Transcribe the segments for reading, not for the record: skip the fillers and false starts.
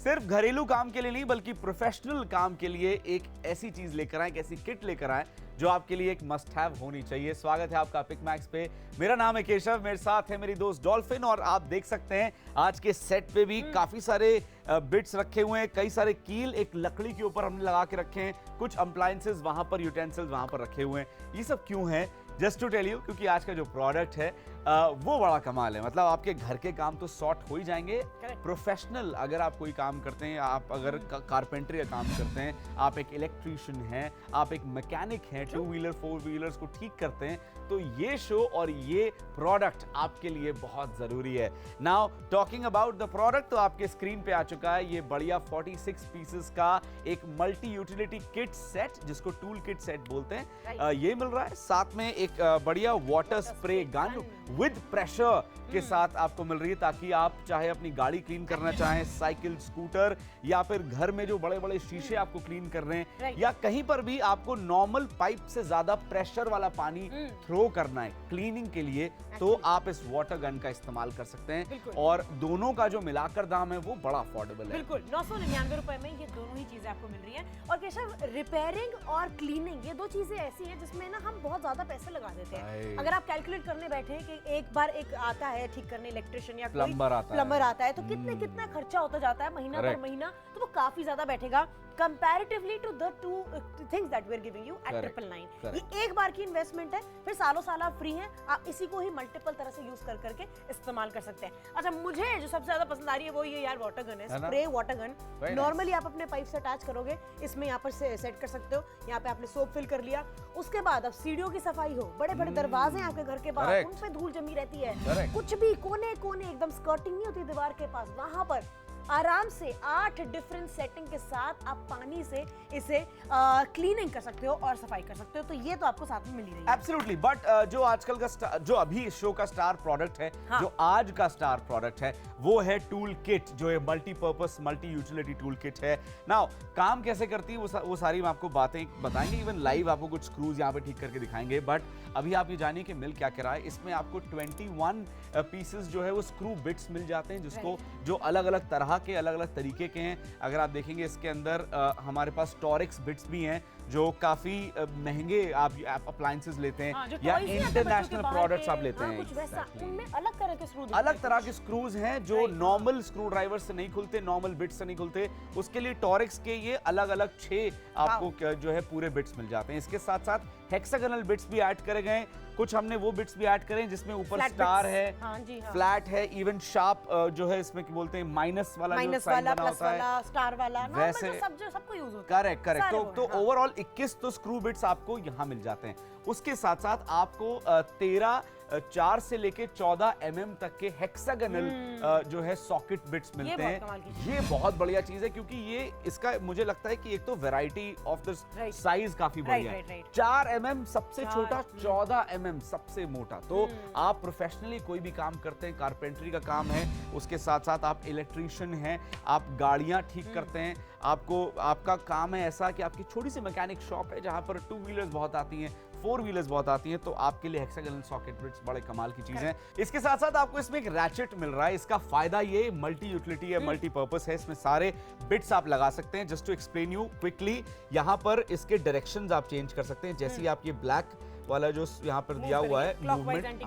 सिर्फ घरेलू काम के लिए नहीं बल्कि प्रोफेशनल काम के लिए एक ऐसी चीज लेकर आए, एक ऐसी किट लेकर आए जो आपके लिए एक मस्ट हैव होनी चाहिए। स्वागत है आपका पिक मैक्स पे। मेरा नाम है केशव, मेरे साथ है मेरी दोस्त डॉल्फिन और आप देख सकते हैं आज के सेट पे भी काफी सारे बिट्स रखे हुए हैं, कई सारे कील एक लकड़ी के ऊपर हमने लगा के रखे हैं, कुछ अप्लायंसेस वहां पर, यूटेंसिल्स वहां पर रखे हुए हैं। ये सब क्यों है? जस्ट टू टेल यू, क्योंकि आज का जो प्रोडक्ट है वो बड़ा कमाल है। मतलब आपके घर के काम तो सॉर्ट हो ही जाएंगे। प्रोफेशनल अगर आप कोई काम करते हैं, आप अगर कारपेंटरी का काम करते हैं, आप एक इलेक्ट्रीशियन हैं, आप एक मैकेनिक हैं, 2 व्हीलर 4 व्हीलर्स को ठीक करते हैं, तो ये शो और ये प्रोडक्ट आपके लिए बहुत जरूरी है। Now talking about the product, तो आपके स्क्रीन पे आ चुका है ये बढ़िया 46 पीसेस का एक मल्टी यूटिलिटी किट सेट, जिसको टूल किट सेट बोलते हैं। ये मिल रहा है, साथ में एक बढ़िया water spray gun with pressure के साथ आपको मिल रही है, ताकि आप चाहे अपनी गाड़ी क्लीन करना चाहें, साइकिल, स्कूटर, या फिर घर में जो बड़े बड़े शीशे आपको क्लीन कर रहे हैं, या कहीं पर भी आपको नॉर्मल पाइप से ज्यादा प्रेशर वाला पानी थ्रो करना है क्लीनिंग के लिए, तो आप इस वाटर गन का इस्तेमाल कर सकते हैं। और दोनों का जो मिलाकर दाम है वो बड़ा अफोर्डेबल है। बिल्कुल 999 रुपए में ये दोनों ही चीजें आपको मिल रही हैं। और केशव, रिपेयरिंग और क्लीनिंग ये दो चीजें ऐसी हैं जिसमें ना हम बहुत ज्यादा पैसे लगा देते हैं। अगर आप कैलकुलेट करने बैठे कि एक बार एक आता है ठीक करने, इलेक्ट्रिशियन या प्लम्बर आता है, तो कितना खर्चा होता जाता है महीना पर महीना, तो वो काफी ज्यादा बैठेगा comparatively to the two things that we are giving you at 999। ये एक बार की इन्वेस्टमेंट है, फिर सालों साल आप फ्री हैं, आप इसी को ही मल्टीपल तरह से यूज कर करके इस्तेमाल कर सकते हैं। अच्छा, मुझे जो सबसे ज्यादा पसंद आ रही है वो ये यार वाटर गन है, स्प्रे वाटर गन। नॉर्मली आप अपने पाइप से अटैच करोगे, इसमें यहाँ पर सेट कर सकते हो। यहाँ पे आपने सोप फिल कर लिया, उसके बाद अब सीढ़ियों की सफाई हो, बड़े बड़े दरवाजे आपके घर के बाहर, उन पे धूल जमी रहती है, कुछ भी कोने कोने एकदम स्कर्टिंग नहीं होती दीवार के पास, वहां पर आराम से 8 डिफरेंट सेटिंग के साथ आप पानी से इसे क्लीनिंग कर सकते हो और सफाई कर सकते हो। तो ये तो आपको साथ में मिल ही रही है। एब्सोल्युटली। बट जो आजकल का जो अभी इस शो का स्टार प्रोडक्ट है, जो आज का स्टार प्रोडक्ट है, वो है टूल किट, जो है multipurpose multi utility tool kit है। नाउ काम कैसे करती है वो सारी हम आपको बातें बताएंगे, इवन लाइव आपको कुछ स्क्रूज यहाँ पे ठीक करके दिखाएंगे। बट अभी आप ये जानिए कि मिल क्या क्या रहा है। इसमें आपको 21 पीसेस जो है वो स्क्रू बिट्स मिल जाते हैं, जिसको जो अलग अलग तरह के, अलग अलग तरीके के हैं। अगर आप देखेंगे इसके अंदर हमारे पास टॉरिक्स बिट्स भी हैं, जो काफी महंगे आप अप्लायंसेस लेते हैं, या इंटरनेशनल प्रोडक्ट्स आप लेते हैं, कुछ वैसा, उनमें अलग तरह के स्क्रू, अलग तरह के स्क्रूज हैं जो नॉर्मल स्क्रू ड्राइवर से नहीं खुलते, नॉर्मल बिट्स से नहीं खुलते। उसके लिए टॉरिक्स के ये अलग अलग 6 आपको जो है पूरे बिट्स मिल जाते हैं। इसके साथ साथ हेक्सागोनल बिट्स भी ऐड करे गए, कुछ हमने वो बिट्स भी ऐड करे जिसमें ऊपर स्टार है, फ्लैट है, इवन शार्प जो है इसमें क्या बोलते हैं माइनस वाला जो साइन बना होता है, स्टार वाला, वैसे सबको यूज होता है। करेक्ट। तो ओवरऑल 21 तो स्क्रू बिट्स आपको यहाँ मिल जाते हैं। उसके साथ साथ आपको 13 4 से लेके 14 mm तक के हेक्सागोनल जो है सॉकेट बिट्स मिलते हैं। ये बहुत बढ़िया चीज है, क्योंकि ये इसका मुझे लगता है कि एक तो वैरायटी ऑफ द साइज काफी बढ़िया है। 4 mm सबसे छोटा, 14 mm सबसे मोटा। तो आप प्रोफेशनली कोई भी काम करते हैं, कारपेंटरी का काम है, उसके साथ साथ आप इलेक्ट्रीशियन हैं, आप गाड़ियां ठीक करते हैं, आपका काम है ऐसा कि आपकी छोटी सी मैकेनिक शॉप है जहां पर 2 व्हीलर्स बहुत आती हैं, 4 व्हीलर्स बहुत आती हैं, तो आपके लिए हेक्सागोनल सॉकेट बिट्स बड़े कमाल की चीज है। इसके साथ साथ आपको इसमें एक रैचेट मिल रहा है। इसका फायदा ये मल्टी यूटिलिटी है, मल्टी पर्पस है, इसमें सारे बिट्स आप लगा सकते हैं। Just to explain you quickly, यहाँ पर इसके डायरेक्शंस आप चेंज कर सकते हैं। जैसे ही आप ये ब्लैक वाला जो यहाँ पर दिया हुआ है मूवमेंट,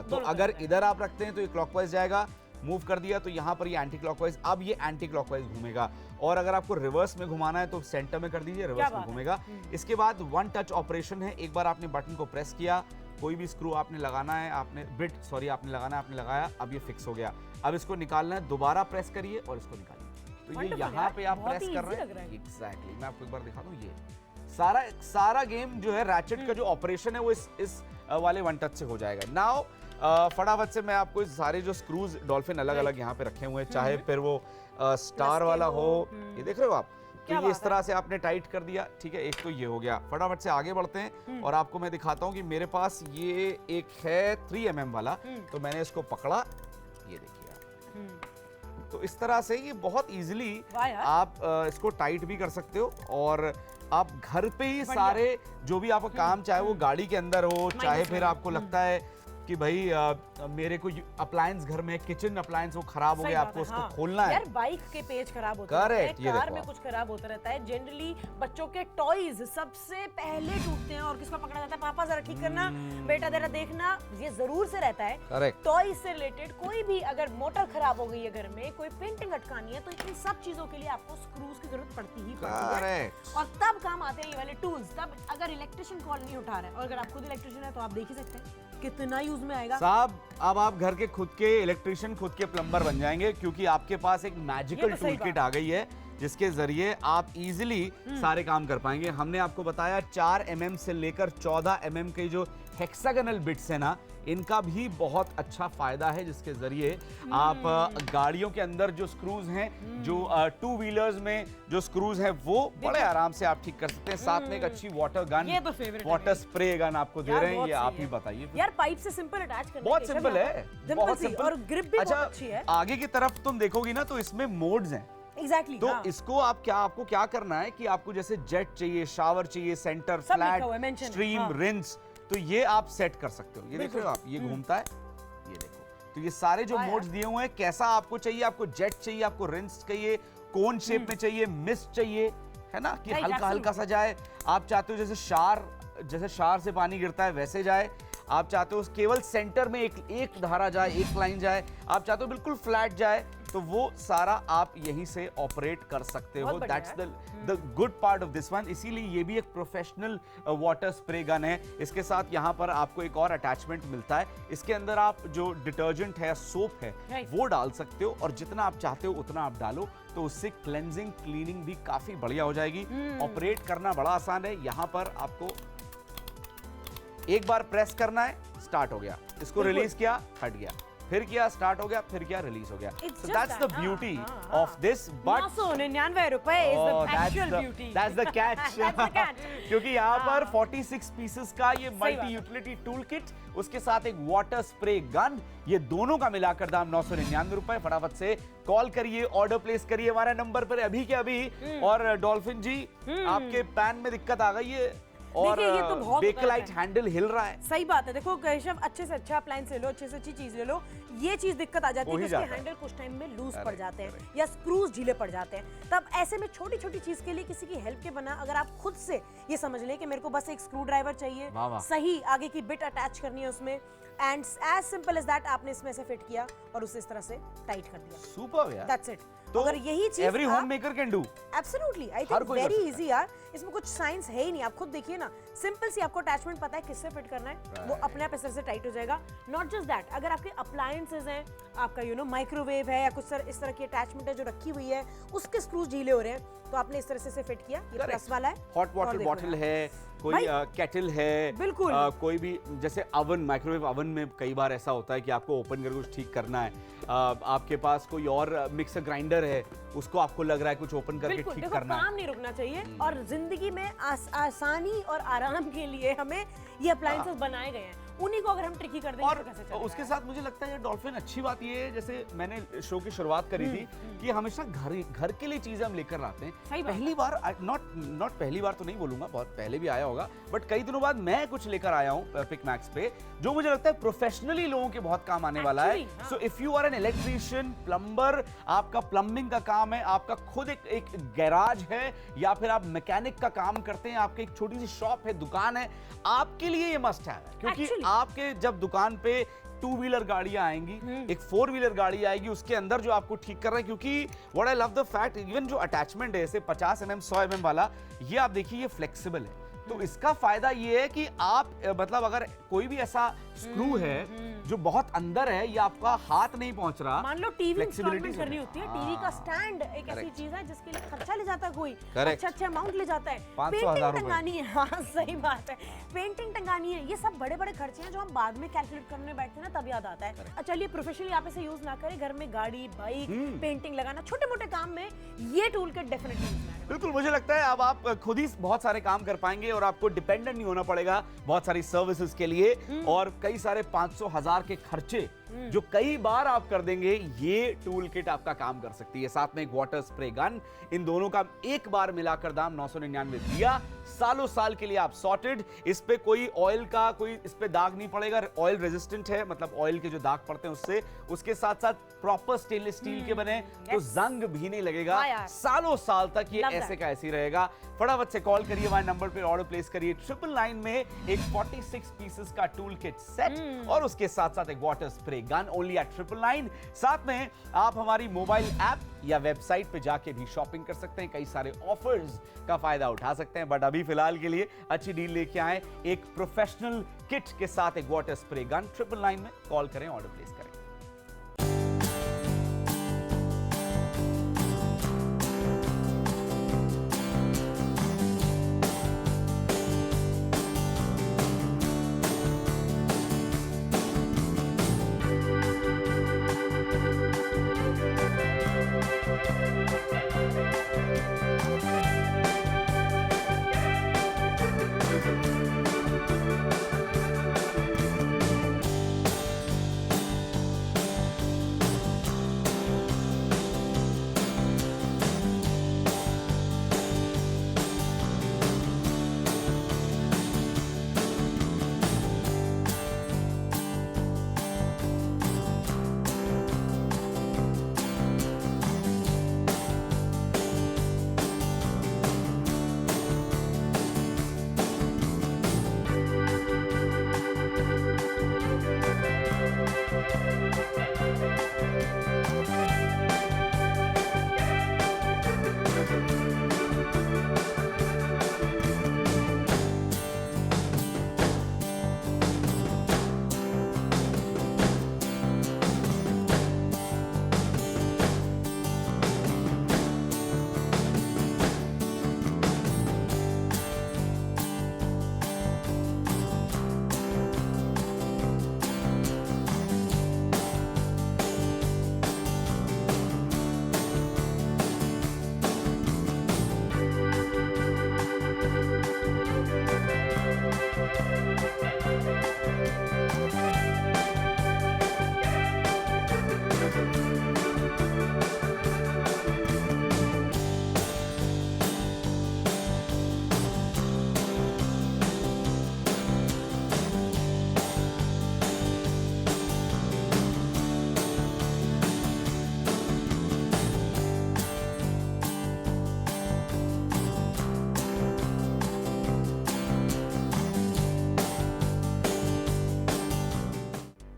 तो अगर इधर आप रखते हैं तो ये क्लॉकवाइज जाएगा, मूव कर दिया तो यहाँ पर ये एंटी क्लॉकवाइज, अब ये एंटी क्लॉकवाइज घूमेगा। और अगर आपको रिवर्स में घुमाना है तो सेंटर में कर दीजिए, रिवर्स में घूमेगा। इसके बाद 1 टच ऑपरेशन है। एक बार आपने बटन को प्रेस किया, कोई भी स्क्रू आपने लगाना है, आपने लगाना है, आपने लगाया, अब ये फिक्स हो गया। अब इसको निकालना है, दोबारा प्रेस करिए और इसको निकालिए। तो ये यहाँ पे आप प्रेस कर रहे हैं। एग्जैक्टली, मैं आपको एक बार दिखा दूं। ये सारा गेम जो है रैचेट का जो ऑपरेशन है वो इस वाले 1 टच से हो जाएगा। नाउ फटाफट से मैं आपको सारे जो स्क्रूज डॉल्फिन अलग अलग यहाँ पे रखे हुए हैं, चाहे फिर वो स्टार वाला हो, ये देख रहे हो आप, तो ये इस तरह से आपने टाइट कर दिया, ठीक है। एक तो ये हो गया। फटाफट से आगे बढ़ते हैं और आपको मैं दिखाता हूँ कि मेरे पास ये एक है 3 mm वाला, तो मैंने इसको पकड़ा, ये देखिए। तो इस तरह से ये बहुत इजीली आप इसको टाइट भी कर सकते हो, और आप घर पे ही सारे जो भी आपका काम, चाहे वो गाड़ी के अंदर हो, चाहे फिर आपको लगता है कि भाई मेरे को अप्लायंस घर में, किचन अप्लायंस वो खराब हो गया, आपको उसको खोलना है। यार बाइक के पेज खराब होते रहते हैं, कार में कुछ खराब होता रहता है, जनरली बच्चों के टॉयज सबसे पहले टूटते हैं और किसको पकड़ा जाता है, पापा जरा ठीक करना, बेटा जरा देखना, ये जरूर से रहता है। टॉयज से रिलेटेड कोई भी अगर मोटर खराब हो गई है घर में, कोई पेंटिंग अटकानी है, तो इन सब चीजों के लिए आपको स्क्रूज की जरूरत पड़ती ही पड़ती है। और तब काम आते हैं ये वाले टूल्स। तब अगर इलेक्ट्रिशियन कॉल नहीं उठा रहा है, और अगर आप खुद इलेक्ट्रिशियन है तो आप देख ही सकते हैं कितना यूज में आएगा। साहब अब आप घर के खुद के इलेक्ट्रिशियन, खुद के प्लम्बर बन जाएंगे, क्योंकि आपके पास एक मैजिकल टूल किट आ गई है जिसके जरिए आप इजीली सारे काम कर पाएंगे। हमने आपको बताया 4 mm से लेकर 14 mm के जो हेक्सागोनल बिट्स है ना, इनका भी बहुत अच्छा फायदा है, जिसके जरिए आप गाड़ियों के अंदर जो स्क्रूज हैं, जो 2 व्हीलर्स में जो स्क्रूज हैं, वो बड़े आराम से आप ठीक कर सकते हैं। साथ में एक अच्छी वाटर गन, ये तो फेवरेट वाटर स्प्रे गन आपको दे रहे हैं, ये आप ही बताइए। यार पाइप से सिंपल अटैच करना, बहुत सिंपल है, बहुत सिंपल, और ग्रिप भी बहुत अच्छी है। आगे की तरफ तुम देखोगी ना तो इसमें मोड्स हैं। Exactly, तो इसको आपको क्या करना है कि आपको जैसे जेट चाहिए, शावर चाहिए, सेंटर, फ्लैट, स्ट्रीम, रिंस, तो ये आप सेट कर सकते हो। ये देख रहे हो आप, ये घूमता है, ये देखो। तो ये सारे जो मोड्स दिए हुए हैं, कैसा आपको चाहिए, आपको जेट चाहिए, आपको रिंस चाहिए, कोन शेप में चाहिए, मिस्ट चाहिए, है ना, कि हल्का हल्का सा जाए। आप चाहते हो जैसे शार से पानी गिरता है वैसे जाए, आप चाहते हो केवल सेंटर में एक धारा जाए, एक लाइन जाए, आप चाहते हो बिल्कुल फ्लैट जाए, तो वो सारा आप यहीं से ऑपरेट कर सकते हो। That's the good part of this one. इसीलिए ये भी एक प्रोफेशनल वाटर स्प्रे गन है। इसके साथ यहाँ पर आपको एक और अटैचमेंट मिलता है। इसके अंदर आप जो डिटर्जेंट है, सोप है, वो डाल सकते हो, और जितना आप चाहते हो उतना आप डालो, तो उससे क्लेंजिंग, क्लीनिंग भी काफी बढ़िया हो जाएगी। ऑपरेट करना बड़ा आसान है। यहाँ पर आपको एक बार प्रेस करना है, स्टार्ट हो गया, इसको रिलीज किया, हट गया, फिर किया, स्टार्ट हो गया, फिर किया, रिलीज हो गया। So that's the beauty of this, but 999 रुपए is the actual beauty. That's the catch. That's the catch. क्योंकि यहाँ पर 46 पीसेस का ये मल्टी यूटिलिटी टूल किट, उसके साथ एक वाटर स्प्रे गन, ये दोनों का मिलाकर दाम 999 रुपए। फटाफट से कॉल करिए, ऑर्डर प्लेस करिए हमारे नंबर पर अभी के अभी। और डॉल्फिन जी, आपके पैन में दिक्कत आ गई है और बेकलाइट हैंडल हिल रहा है। सही बात है। देखो केशव, अच्छे से अच्छा अप्लायंस ले लो, अच्छे से अच्छी चीज ले लो, ये चीज दिक्कत आ जाती है कि उसके हैंडल कुछ टाइम में लूज पड़ जाते हैं या स्क्रूज ढीले पड़ जाते हैं। तब ऐसे में छोटी छोटी चीज के लिए किसी की हेल्प के बना अगर आप खुद से ये समझ लें कि मेरे को बस एक स्क्रू ड्राइवर चाहिए, सही आगे की बिट अटैच करनी है उसमें, and as simple as that, आपने इसमें से फिट किया और उसे इस तरह से टाइट कर दिया। सुपर यार, दैट्स इट। तो अगर यही चीज every homemaker can do, absolutely, I think very easy यार। इसमें कुछ साइंस है ही नहीं, आप खुद देखिए ना, सिंपल सी आपको अटैचमेंट पता है किससे फिट करना है, वो अपने आप इस तरह से टाइट हो जाएगा। नॉट जस्ट दैट, अगर आपके अप्लायंसेस हैं, आपका माइक्रोवेव है या कुछ इस तरह की अटैचमेंट है जो रखी हुई है, उसके स्क्रूज ढीले हो रहे हैं, तो आपने इस तरह से फिट किया। ये प्लस वाला है। हॉट वाटर बॉटल है, कोई केटल है, बिल्कुल कोई भी, जैसे अवन, माइक्रोवेव अवन में कई बार ऐसा होता है कि आपको ओपन करके कुछ ठीक करना है, आपके पास कोई और मिक्सर ग्राइंडर है, उसको आपको लग रहा है कुछ ओपन करके ठीक करना है। काम नहीं रुकना चाहिए, और जिंदगी में आसानी और आराम के लिए हमें ये अप्लायंसेस बनाए गए हैं, उन्हीं को अगर हम ट्रिकी कर देंगे और तो कैसे चलेगा? उसके साथ मुझे लगता है डॉल्फिन, अच्छी बात ये है, जैसे मैंने शो की शुरुआत करी थी कि हमेशा घर के लिए चीजें हम लेकर आते हैं। पहली बार, नॉट पहली बार तो नहीं बोलूंगा, बहुत पहले भी आया होगा, बट कई दिनों बाद मैं कुछ लेकर आया हूँ पिक मैक्स पे, जो मुझे लगता है प्रोफेशनली लोगों के बहुत काम आने वाला है। So if you are an electrician, plumber, आपका प्लम्बिंग का काम है, आपका खुद एक गैराज है, या फिर आप मैकेनिक का काम करते हैं, आपकी एक छोटी सी शॉप है, दुकान है, आपके लिए ये मस्ट है। क्योंकि आपके जब दुकान पे 2 व्हीलर गाड़ियां आएंगी, एक 4 व्हीलर गाड़ी आएगी, उसके अंदर जो आपको ठीक कर रहा है, क्योंकि what I love the fact, even जो अटैचमेंट है जैसे 50 mm 100 mm वाला, ये आप देखिए ये फ्लेक्सिबल है। तो इसका फायदा ये है कि आप मतलब अगर कोई भी ऐसा स्क्रू है जो बहुत अंदर है या आपका हाथ नहीं पहुंच रहा, मान लो टीवी इंस्टॉलमेंट करनी होती है, टीवी का स्टैंड एक ऐसी चीज है जिसके लिए खर्चा ले जाता है कोई, अच्छा अमाउंट ले जाता है, पेंटिंग टंगानी है, हाँ सही बात है, पेंटिंग टंगानी है, ये सब बड़े बड़े खर्चे हैं जो हम बाद में कैलकुलेट करने बैठते हैं ना, तब याद आता है। चलिए प्रोफेशनली आप इसे यूज ना करें, घर में गाड़ी, बाइक, पेंटिंग लगाना, छोटे मोटे काम में ये टूल किट डेफिनेटली यूज में। बिल्कुल, मुझे लगता है अब आप खुद ही बहुत सारे काम कर पाएंगे और आपको डिपेंडेंट नहीं होना पड़ेगा बहुत सारी सर्विसेज के लिए, और कई सारे 500 1000 के खर्चे जो कई बार आप कर देंगे, ये टूल किट आपका काम कर सकती है। साथ में एक वाटर स्प्रे गन, इन दोनों का एक बार मिलाकर दाम 999 दिया। सालों साल के लिए आप सॉर्टेड। इस पे कोई ऑयल का इस पे दाग नहीं पड़ेगा, ऑयल रेजिस्टेंट है, मतलब ऑयल के जो दाग पड़ते हैं उससे। उसके साथ साथ प्रॉपर स्टेनलेस स्टील के बने, तो जंग भी नहीं लगेगा। सालों साल तक ये ऐसे का ऐसे ही रहेगा। फटाफट से कॉल करिए, हमारे नंबर पे ऑर्डर प्लेस करिए। 999 में एक 46 पीसेस का टूल किट सेट और उसके साथ साथ एक water spray gun, only at 999। साथ में आप हमारी मोबाइल ऐप या वेबसाइट पे जाके भी शॉपिंग कर सकते हैं, कई सारे ऑफर्स का फायदा उठा सकते हैं। बट अभी फिलहाल के लिए अच्छी डील लेके आए, एक प्रोफेशनल किट के साथ एक वाटर स्प्रे गन। 999 में कॉल करें, ऑर्डर प्लेस करें।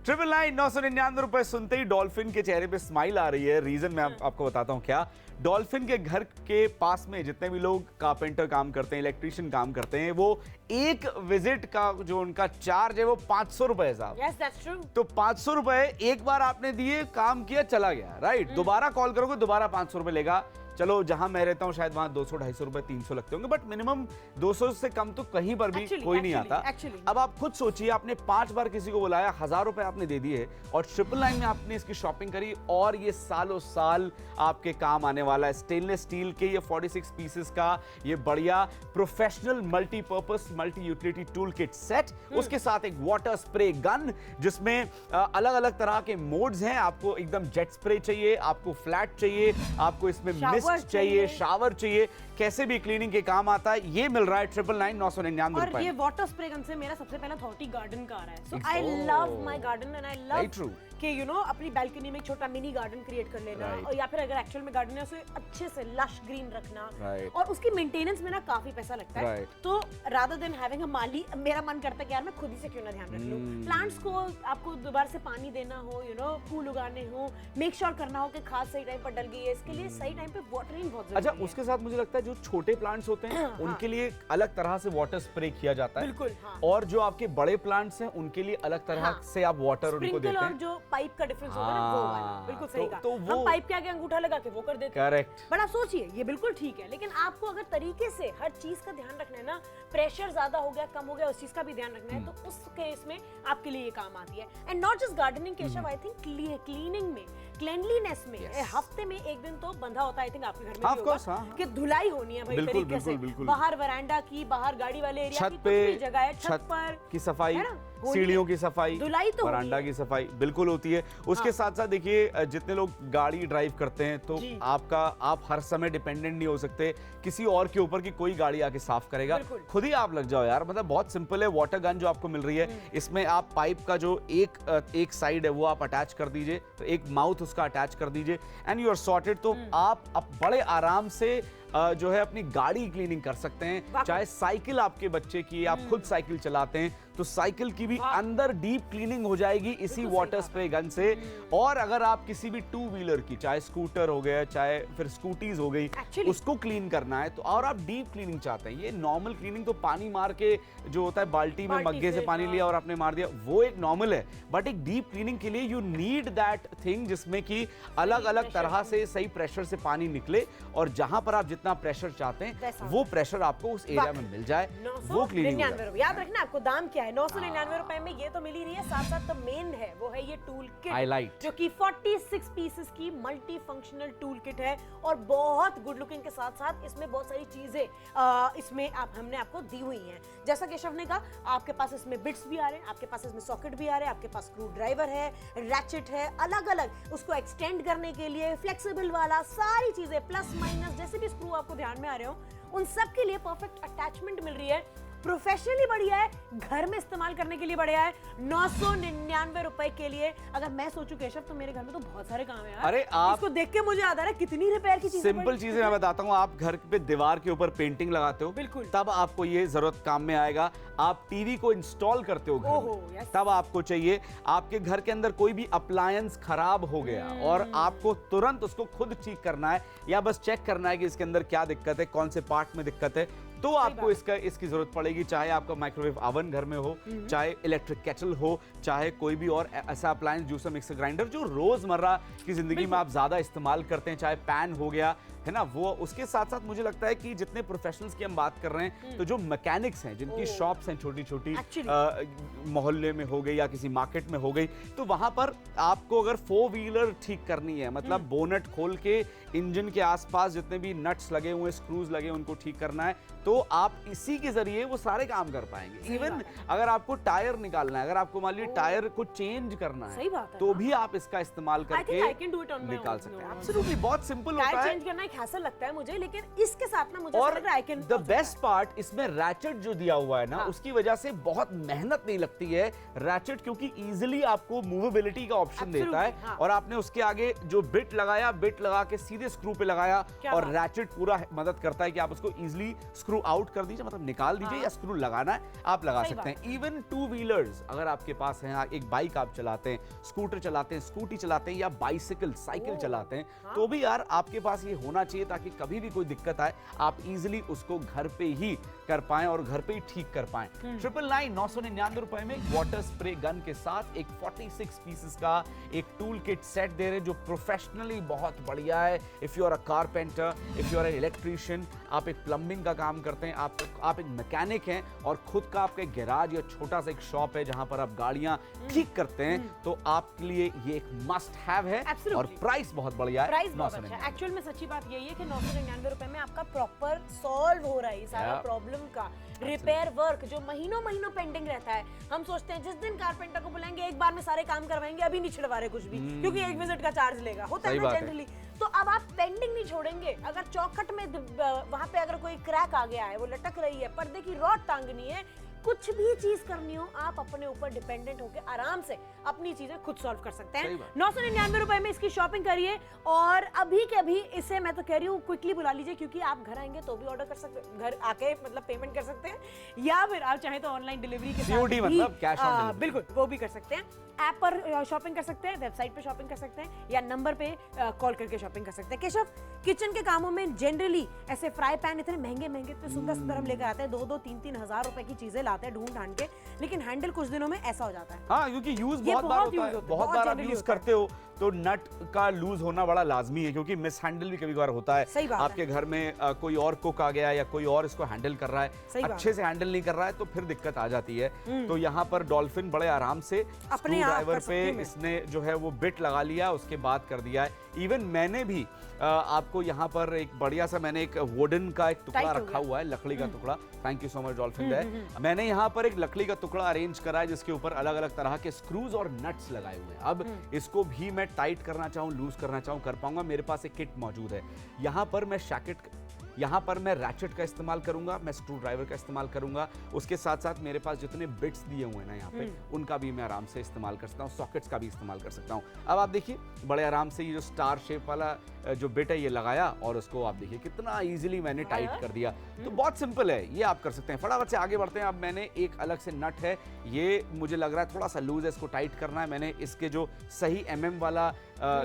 ₹999 ₹999 सुनते ही डॉल्फिन के चेहरे पे स्माइल आ रही है। रीजन मैं आपको बताता हूँ क्या। डॉल्फिन के घर के पास में जितने भी लोग कारपेंटर काम करते हैं, इलेक्ट्रिशियन काम करते हैं, वो एक विजिट का जो उनका चार्ज है वो ₹500 है साहब। Yes, that's true. तो ₹500 एक बार आपने दिए, काम किया, चला गया, राइट। दोबारा कॉल करोगे, दोबारा ₹500 लेगा। चलो जहां मैं रहता हूं शायद वहां 200 250 रुपए 300 लगते होंगे, बट मिनिमम 200 से कम तो कहीं पर भी कोई नहीं आता। अब आप खुद सोचिए, आपने 5 बार किसी को बुलाया, 1000 रुपए आपने दे दिए और 999 में आपने इसकी शॉपिंग करी और ये सालों साल आपके काम आने वाला है। स्टेनलेस स्टील के ये 46 पीसेस का ये बढ़िया professional multipurpose multi utility tool kit set, उसके साथ एक वाटर स्प्रे गन जिसमें अलग अलग तरह के मोड्स हैं। आपको एकदम जेट स्प्रे चाहिए, आपको फ्लैट चाहिए, आपको इसमें मिस्ट चाहिए, शावर चाहिए, कैसे भी क्लीनिंग के काम आता है। ये मिल रहा है 999 और ये वाटर स्प्रे गन से मेरा सबसे पहला थॉट ही गार्डन का आ रहा है। So I love my garden and I love कि यू नो अपनी बैल्कनी में एक छोटा मिनी गार्डन क्रिएट कर लेना, और या फिर अगर एक्चुअल में गार्डन है उसे अच्छे से लश ग्रीन रखना, और उसकी मेंटेनेंस में ना काफी पैसा लगता है। तो रादर देन हैविंग अ माली, मेरा मन करता है कि यार मैं खुद ही से क्यों ना ध्यान रख लूं। प्लांट्स को आपको दोबारा से पानी देना हो, यू नो फूल उगाने हो, मेक श्योर करना हो कि खाद सही टाइम पर डल गई है, इसके लिए सही टाइम पे वाटरिंग बहुत जरूरी है। अच्छा, उसके साथ मुझे लगता है जो छोटे प्लांट्स होते हैं उनके लिए अलग तरह से वाटर स्प्रे किया जाता है। बिल्कुल, और जो आपके बड़े प्लांट्स हैं उनके लिए अलग तरह से आप वाटर उनको देते हैं। और जो पाइप का डिफरेंस होगा ना वो वाला, बिल्कुल सही कहा। हम पाइप के आगे अंगूठा लगा के वो कर देते हैं। करेक्ट। बट आप सोचिए, ये बिल्कुल ठीक है, लेकिन आपको अगर तरीके से हर चीज का ध्यान रखना है ना, प्रेशर ज्यादा हो गया, कम हो गया, उस चीज का भी ध्यान रखना है, तो उस केस में आपके लिए ये काम आती है। And not just gardening Keshav, I think cleaning में, क्लेanलीनेस में हफ्ते में एक दिन तो बंधा होता है। आई थिंक आपके घर में भी होगा कि धुलाई होनी है भाई तरीके से। बाहर वरांडा की, बाहर गाड़ी वाले एरिया की, कुछ भी जगह है, छत पर की सफाई, है ना। सीढ़ियों की सफाई, धुलाई तो बरांडा की सफाई बिल्कुल होती है। उसके साथ साथ देखिए जितने लोग गाड़ी ड्राइव करते हैं तो आप हर समय डिपेंडेंट नहीं हो सकते किसी और के ऊपर कि कोई गाड़ी आके साफ करेगा, खुद ही आप लग जाओ यार। मतलब बहुत सिंपल है। वाटर गन जो आपको मिल रही है, इसमें आप पाइप का जो एक साइड है वो आप अटैच कर दीजिए, तो एक माउथ उसका अटैच कर दीजिए एंड यू आर सॉर्टेड। तो आप बड़े आराम से जो है अपनी गाड़ी क्लीनिंग कर सकते हैं। चाहे साइकिल आपके बच्चे की, आप खुद साइकिल चलाते हैं तो साइकिल की भी अंदर डीप क्लीनिंग हो जाएगी इसी वाटर स्प्रे गन से। और अगर आप किसी भी टू व्हीलर की, चाहे स्कूटर हो गया, चाहे फिर स्कूटीज हो गई, उसको क्लीन करना है तो और आप डीप क्लीनिंग चाहते हैं, ये नॉर्मल क्लीनिंग तो पानी मार के जो होता है बाल्टी में मग्गे से पानी लिया और आपने मार दिया, वो एक नॉर्मल है। बट एक डीप क्लीनिंग के लिए यू नीड दैट थिंग जिसमें कि अलग अलग तरह से सही प्रेशर से पानी निकले और जहां पर आप जितना प्रेशर चाहते हैं वो प्रेशर आपको उस एरिया में मिल जाए, वो क्लीनिंग। याद रखना आपको दाम क्या है, 999 रुपए में ये तो मिल ही रही है। साथ साथ तो मेन है वो है ये टूल किट, जो कि 46 पीसेस की मल्टी फंक्शनल टूल किट है और बहुत गुड लुकिंग के साथ साथ इसमें बहुत सारी चीजें इसमें हमने आपको दी हुई हैं। जैसा केशव ने कहा, आपके पास इसमें बिट्स भी आ रहे हैं, आपके पास इसमें सॉकेट भी आ रहे हैं, आपके पास स्क्रू ड्राइवर है, रैचेट है, अलग अलग उसको एक्सटेंड करने के लिए फ्लेक्सिबल वाला, सारी चीजें प्लस माइनस जैसे भी स्क्रू आपको ध्यान में आ रहे हो उन सब के लिए परफेक्ट अटैचमेंट मिल रही है। प्रोफेशनली बढ़िया है, घर में इस्तेमाल करने के लिए बढ़िया है। 999 रुपए के लिए अगर मैं सोचूं केशव तो मेरे घर में तो बहुत सारे काम है यार। अरे आप इसको देख के मुझे याद आ रहा है कितनी रिपेयर की चीजें। सिंपल चीजें मैं बताता हूँ। आप घर पे दीवार के ऊपर पेंटिंग लगाते हो, बिल्कुल, तब आपको ये जरूरत काम में आएगा। आप टीवी को इंस्टॉल करते हो घर में, तब आपको चाहिए। आपके घर के अंदर कोई भी अप्लायंस खराब हो गया और आपको तुरंत उसको खुद ठीक करना है या बस चेक करना है कि इसके अंदर क्या दिक्कत है, कौन से पार्ट में दिक्कत है, तो आपको इसकी जरूरत पड़ेगी। चाहे आपका माइक्रोवेव ओवन घर में हो, चाहे इलेक्ट्रिक केटल हो, चाहे कोई भी और ऐसा अप्लायंस, जूसर, मिक्सर, ग्राइंडर जो रोजमर्रा की जिंदगी में आप ज्यादा इस्तेमाल करते हैं, चाहे पैन हो गया है ना, वो। उसके साथ साथ मुझे लगता है कि जितने प्रोफेशनल्स की हम बात कर रहे हैं, तो जो मैकेनिक्स हैं, जिनकी शॉप्स हैं छोटी छोटी, मोहल्ले में हो गई या किसी मार्केट में हो गई, तो वहां पर आपको अगर 4 व्हीलर ठीक करनी है, मतलब बोनट खोल के इंजन के आसपास जितने भी नट्स लगे हुए, स्क्रूज लगे, उनको ठीक करना है, तो आप इसी के जरिए वो सारे काम कर पाएंगे। इवन अगर आपको टायर निकालना है, अगर आपको मान लीजिए टायर को चेंज करना है, तो भी आप इसका इस्तेमाल करके निकाल सकते हैं। एब्सोल्युटली, बहुत सिंपल होता है। चेंज करना एक हैसल लगता है मुझे, लेकिन इसके साथ ना मुझे और द बेस्ट पार्ट, इसमें रैचेट जो दिया हुआ है ना, उसकी वजह से बहुत मेहनत नहीं लगती है। रैचेट क्योंकि इजीली आपको मूवेबिलिटी का ऑप्शन देता है और आपने उसके आगे जो बिट लगाया, बिट लगा के सीधे स्क्रू पे लगाया और रैचेट पूरा मदद करता है कि आप उसको इजीली स्क्रू आउट कर दीजिए, मतलब निकाल दीजिए, या स्क्रू लगाना है आप लगा सकते हैं। इवन टू व्हीलर्स अगर आपके पास है, एक बाइक आप चलाते हैं, स्कूटर चलाते हैं, स्कूटी चलाते हैं या बाइसिकल, साइकिल चलाते हैं, तो भी यार आपके पास ये होना चाहिए ताकि कभी भी कोई दिक्कत आए आप इजीली उसको घर पे ही कर पाएं और घर पे ही ठीक कर पाएं। 999 रुपए में वाटर स्प्रे गन के साथ एक 46 पीसेस का एक टूल किट सेट दे रहे हैं जो प्रोफेशनली बहुत बढ़िया है। If you are a carpenter, if you are an electrician, आप एक प्लम्बिंग का काम करते हैं, आप एक मैकेनिक हैं और खुद का आपका एक गैराज या छोटा सा एक शॉप है जहां पर आप गाड़ियां ठीक करते हैं, तो आपके लिए ये एक मस्ट हैव है और प्राइस बहुत बढ़िया है। एक्चुअल में सच्ची बात यही है कि 999 रुपए में आपका प्रॉपर सॉल्व हो रहा है सारा प्रॉब्लम का रिपेयर वर्क जो महीनों महीनों पेंडिंग रहता है। हम सोचते हैं जिस दिन कारपेंटर को बुलाएंगे एक बार में सारे काम करवाएंगे, अभी नहीं छिड़वा रहे कुछ भी, क्योंकि एक विजिट का चार्ज लेगा, होता है ना जनरली। तो अब आप पेंडिंग नहीं छोड़ेंगे। अगर चौखट में वहां पे अगर कोई क्रैक आ गया है, वो लटक रही है, पर्दे की रॉड टांगनी है, कुछ भी चीज करनी हो, आप अपने ऊपर डिपेंडेंट होकर आराम से अपनी चीजें खुद सॉल्व कर सकते हैं। 999 रुपए में इसकी शॉपिंग करिए और अभी के अभी इसे मैं तो कह रही हूँ क्विकली बुला लीजिए, क्योंकि आप घर आएंगे तो भी ऑर्डर कर सकते हैं, घर आके मतलब पेमेंट कर सकते हैं, या फिर आप चाहें तो ऑनलाइन डिलीवरी के साथ भी, मतलब कैश ऑन डिलीवरी, बिल्कुल वो भी कर सकते हैं। ऐप पर शॉपिंग कर सकते हैं, वेबसाइट पे शॉपिंग कर सकते हैं, या नंबर पे कॉल करके शॉपिंग कर सकते हैं। केशव, किचन के कामों में जनरली ऐसे फ्राई पैन इतने महंगे महंगे इतने सुंदर सुंदर हम लेकर आते हैं, 2-2, 3-3 हजार रुपए की चीजें लाते हैं ढूंढ ढांड के, लेकिन हैंडल कुछ दिनों में ऐसा हो जाता है। हाँ, क्योंकि यूज बहुत बार होता है, बहुत बार आप यूज करते हो तो नट का लूज होना बड़ा लाजमी है, क्योंकि मिस हैंडल भी कभी बार होता है। आपके घर में कोई और कुक आ गया या कोई और इसको हैंडल कर रहा है, अच्छे से हैंडल नहीं कर रहा है, तो फिर दिक्कत आ जाती है। तो यहाँ पर डॉल्फिन बड़े आराम से स्क्रू ड्राइवर पे इसने जो है वो बिट लगा लिया, उसके बाद कर दिया है इवन मैंने भी आपको यहाँ पर एक बढ़िया सा मैंने एक वुडन का एक टुकड़ा रखा हुआ है, लकड़ी का टुकड़ा। Thank you so much dolphin day. मैंने यहाँ पर एक लकड़ी का टुकड़ा अरेंज करा है जिसके ऊपर अलग अलग तरह के स्क्रूज और नट्स लगाए हुए हैं। अब इसको भी मैं टाइट करना चाहूँ, लूज करना चाहूँ, कर पाऊंगा। मेरे पास एक किट मौजूद है। यहाँ पर मैं यहाँ पर मैं रैचेट का इस्तेमाल करूंगा, मैं स्क्रू ड्राइवर का इस्तेमाल करूंगा। उसके साथ साथ मेरे पास जितने बिट्स दिए हुए हैं ना यहाँ पे, उनका भी मैं आराम से इस्तेमाल कर सकता हूँ, सॉकेट्स का भी इस्तेमाल कर सकता हूँ। अब आप देखिए बड़े आराम से ये जो स्टार शेप वाला जो बिट है ये लगाया और उसको आप देखिए कितना इजीली मैंने टाइट कर दिया। तो बहुत सिंपल है, ये आप कर सकते हैं। फटाफट से आगे बढ़ते हैं। अब मैंने एक अलग से नट है, ये मुझे लग रहा है थोड़ा सा लूज है, इसको टाइट करना है। मैंने इसके जो सही mm वाला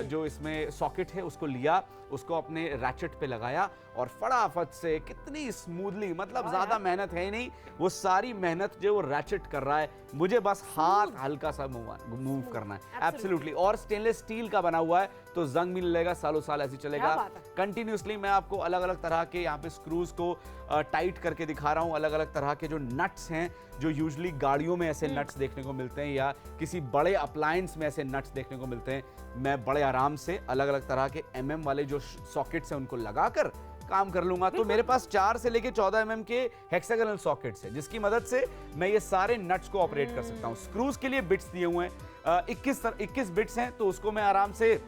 जो इसमें सॉकेट है उसको लिया, उसको अपने रैचेट पे लगाया और फटाफट से कितनी स्मूथली, मतलब ज्यादा मेहनत है ही नहीं, वो सारी मेहनत जो वो रैचेट कर रहा है, मुझे बस हाथ हल्का सा मूव करना है। एब्सोल्युटली। और स्टेनलेस स्टील का बना हुआ है तो जंग भी नहीं लगेगा, सालों साल ऐसे चलेगा कंटिन्यूसली। मैं आपको अलग अलग तरह के यहाँ पे स्क्रूज को टाइट करके दिखा रहा हूँ। अलग अलग तरह के जो नट्स हैं, जो यूजुअली गाड़ियों में ऐसे नट्स देखने को मिलते हैं या किसी बड़े अप्लायंस में ऐसे नट्स देखने को मिलते हैं, मैं बड़े आराम से अलग अलग तरह के mm वाले जो सॉकेट्स हैं उनको लगाकर काम कर लूंगा। तो मेरे पास 4 से लेके 14 mm के हेक्सागोनल सॉकेट्स हैं जिसकी मदद से मैं ये सारे नट्स को ऑपरेट कर सकता हूँ। स्क्रूज के लिए बिट्स दिए हुए हैं, 21 बिट्स हैं, तो उसको मैं आराम से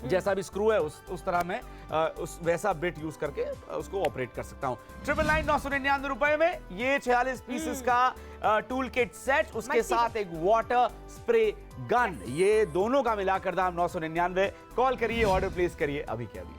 जैसा भी स्क्रू है उस तरह मैं वैसा बिट यूज करके उसको ऑपरेट कर सकता हूँ। 999 रुपए में ये 46 पीसेस का टूल किट सेट, उसके साथ एक वाटर स्प्रे गन, ये दोनों का मिलाकर दाम 999। कॉल करिए, ऑर्डर प्लेस करिए अभी के अभी।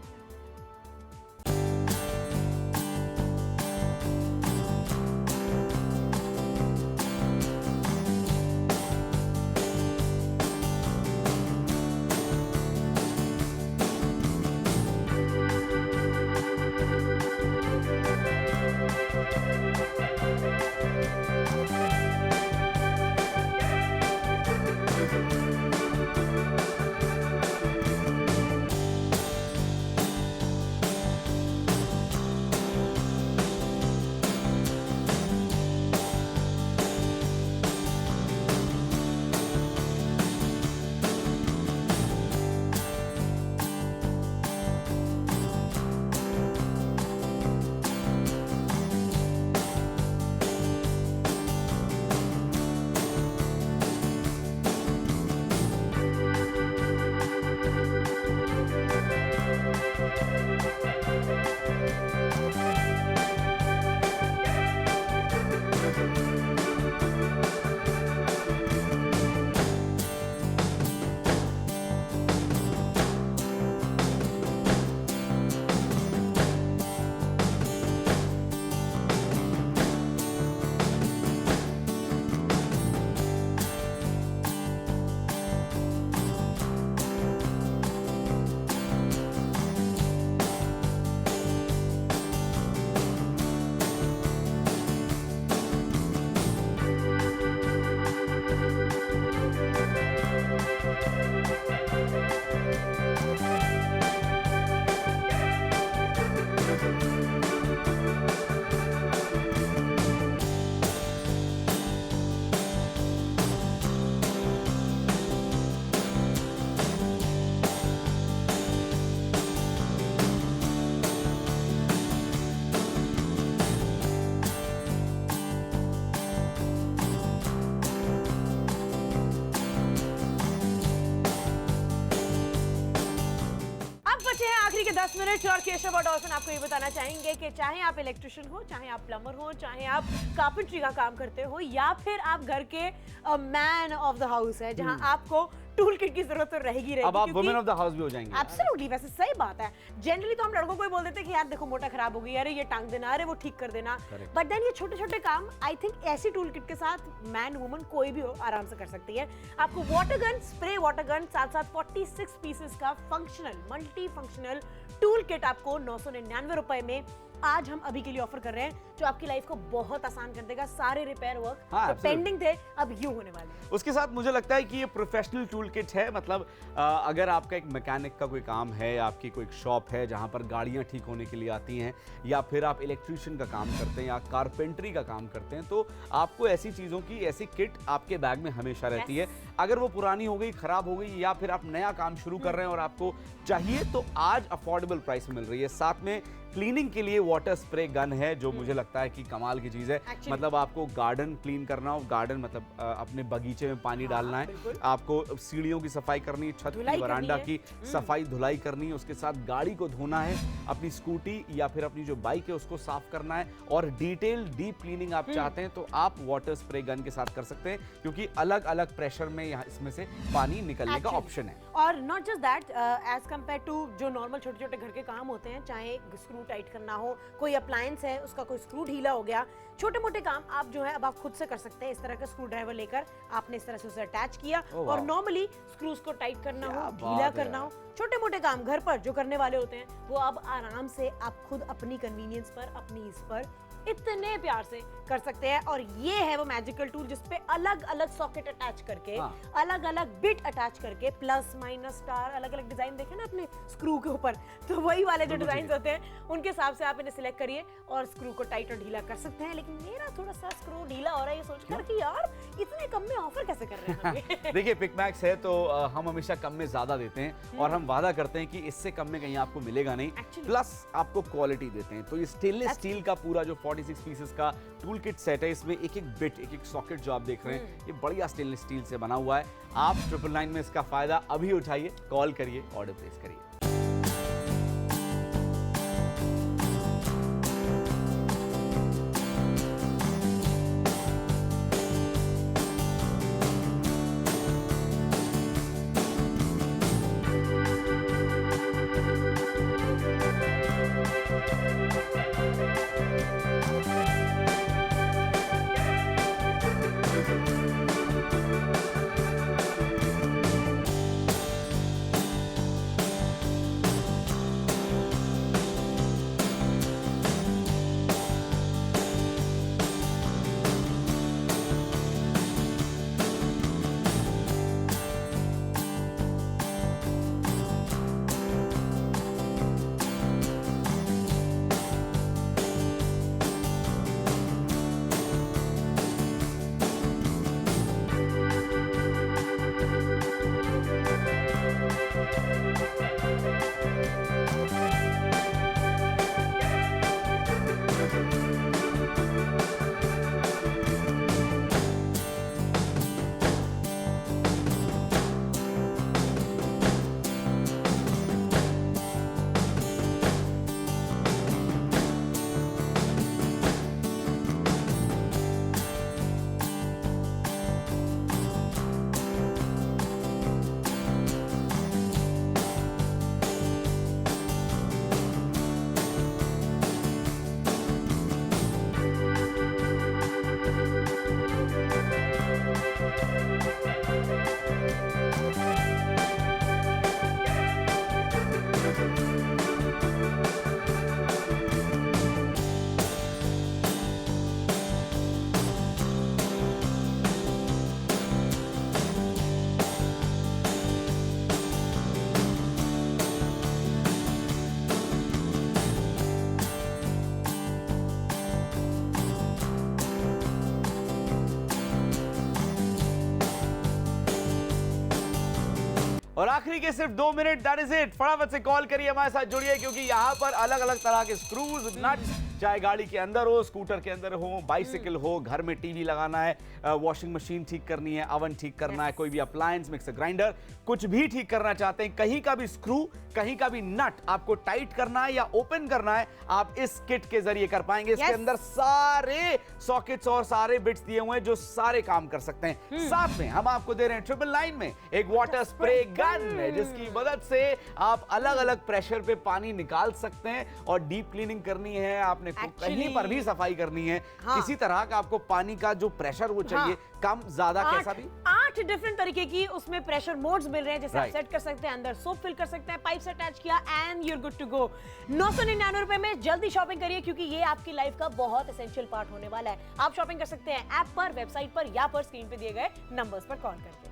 के 10 मिनट और केशव और डॉल्फिन आपको ये बताना चाहेंगे कि चाहे आप इलेक्ट्रिशियन हो, चाहे आप प्लम्बर हो, चाहे आप कारपेंट्री का काम करते हो या फिर आप घर के मैन ऑफ द हाउस है जहां आपको टूल किट की जरूरत तो रहेगी अब आप वुमेन ऑफ द हाउस भी हो जाएंगे। एब्सोल्युटली, वैसे सही बात है। जनरली तो हम लड़कों को ही बोल देते हैं कि यार देखो मोटा खराब हो गई, अरे ये टांग देना, अरे वो ठीक कर देना, बट देन ये छोटे छोटे काम आई थिंक ऐसी टूल किट के साथ मैन वुमन कोई भी आराम से कर सकती है। आपको water gun, spray water gun, साथ साथ 46 पीसेस का functional multi functional tool kit आपको 999 रुपए में आज हम अभी के लिए ऑफर कर रहे हैं जो आपकी लाइफ को बहुत आसान कर देगा। सारे रिपेयर वर्क हाँ, जो पेंडिंग थे अब यूं होने वाले हैं। उसके साथ मुझे लगता है कि ये प्रोफेशनल टूल किट है। मतलब अगर आपका एक मैकेनिक का कोई काम है, आपकी कोई शॉप है जहां पर गाड़ियां ठीक होने के लिए आती हैं, या फिर आप इलेक्ट्रिशियन का काम करते हैं या कारपेंटरी का काम करते हैं, तो आपको ऐसी चीज़ों की ऐसी किट आपके बैग में हमेशा रहती है। अगर वो पुरानी हो गई, खराब हो गई, या फिर आप नया काम शुरू कर रहे हैं और आपको चाहिए, तो आज अफोर्डेबल प्राइस में मिल रही है। साथ में क्लीनिंग के लिए वाटर स्प्रे गन है जो मुझे लगता है कि कमाल की चीज़ है। मतलब आपको गार्डन क्लीन करना हो, गार्डन मतलब अपने बगीचे में पानी डालना है, आपको सीढ़ियों की सफाई करनी है, छत की, वरांडा की सफाई धुलाई करनी है, उसके साथ गाड़ी को धोना है, अपनी स्कूटी या फिर अपनी जो बाइक है उसको साफ करना है, और डिटेल डीप क्लीनिंग आप चाहते हैं तो आप वाटर स्प्रे गन के साथ कर सकते हैं, क्योंकि अलग अलग प्रेशर में यहाँ इसमें से पानी निकलने का ऑप्शन है। और not just that, as compare to जो नॉर्मल छोटे छोटे घर के काम होते हैं, चाहे स्क्रू टाइट करना हो, कोई अप्लायंस है उसका कोई स्क्रू ढीला हो गया, छोटे मोटे काम आप जो है अब आप खुद से कर सकते हैं। इस तरह का स्क्रू ड्राइवर लेकर आपने इस तरह से उसे अटैच किया और नॉर्मली स्क्रूज को टाइट करना हो, ढीला करना हो, छोटे मोटे काम घर पर जो करने वाले होते हैं वो अब आराम से आप खुद अपनी कन्वीनियंस पर, अपनी इस पर इतने प्यार से कर सकते हैं। और ये है वो मैजिकल टूल जिसपे अलग अलग सॉकेट अटैच करके, अलग अलग बिट अटैच करके, प्लस माइनस स्टार, अलग अलग डिजाइन देखे ना अपने स्क्रू के ऊपर, तो वही वाले जो डिजाइन होते हैं उनके हिसाब से आप इन्हें सिलेक्ट करिए और स्क्रू को टाइट और ढीला कर सकते हैं। लेकिन मेरा थोड़ा सा स्क्रू ढीला हो रहा है ये सोचकर कि यार इतने कम में ऑफर कैसे कर रहे हैं। देखिए पिकमैक्स है तो हम हमेशा कम में ज्यादा देते हैं और हम वादा करते हैं कि इससे कम में कहीं आपको मिलेगा नहीं, प्लस आपको क्वालिटी देते हैं। तो ये स्टेनलेस स्टील का पूरा जो 46 पीसेस का टूल किट सेट है, इसमें एक एक बिट, एक एक सॉकेट जो आप देख रहे हैं ये बढ़िया स्टेनलेस स्टील से बना हुआ है। आप 999 में इसका फायदा अभी उठाइए, कॉल करिए, ऑर्डर प्लेस करिए। और आखिरी के सिर्फ 2 मिनट, दैट इज इट। फटाफट से कॉल करिए, हमारे साथ जुड़िए, क्योंकि यहाँ पर अलग अलग तरह के स्क्रूज, नट्स, चाहे गाड़ी के अंदर हो, स्कूटर के अंदर हो, बाइसिकल हो, घर में टीवी लगाना है, वॉशिंग मशीन ठीक करनी है, ओवन ठीक करना है, कोई भी अप्लायंस, मिक्सर ग्राइंडर, कुछ भी ठीक करना चाहते हैं, कहीं का भी स्क्रू, कहीं का भी नट आपको टाइट करना है या ओपन करना है, आप इस किट के जरिए कर पाएंगे। इसके अंदर सारे सॉकेट्स और सारे बिट्स दिए हुए हैं जो सारे काम कर सकते हैं। साथ में हम आपको दे रहे हैं 999 में एक वाटर स्प्रे गन है जिसकी मदद से आप अलग अलग प्रेशर पे पानी निकाल सकते हैं, और डीप क्लीनिंग करनी है, आपने कहीं पर भी सफाई करनी है, किसी तरह का आपको पानी का जो प्रेशर वो चाहिए, कम ज्यादा कैसा भी 8 डिफरेंट तरीके की उसमें प्रेशर मोड्स मिल रहे हैं, जैसे आप Right. सेट कर सकते हैं, अंदर सोप फिल कर सकते हैं, पाइप से अटैच किया and your good to go. 999 रुपए में जल्दी शॉपिंग करिए, क्योंकि ये आपकी लाइफ का बहुत एसेंशियल पार्ट होने वाला है। आप शॉपिंग कर सकते हैं ऐप पर, वेबसाइट पर या पर स्क्रीन पे दिए गए नंबर्स पर कॉल करके।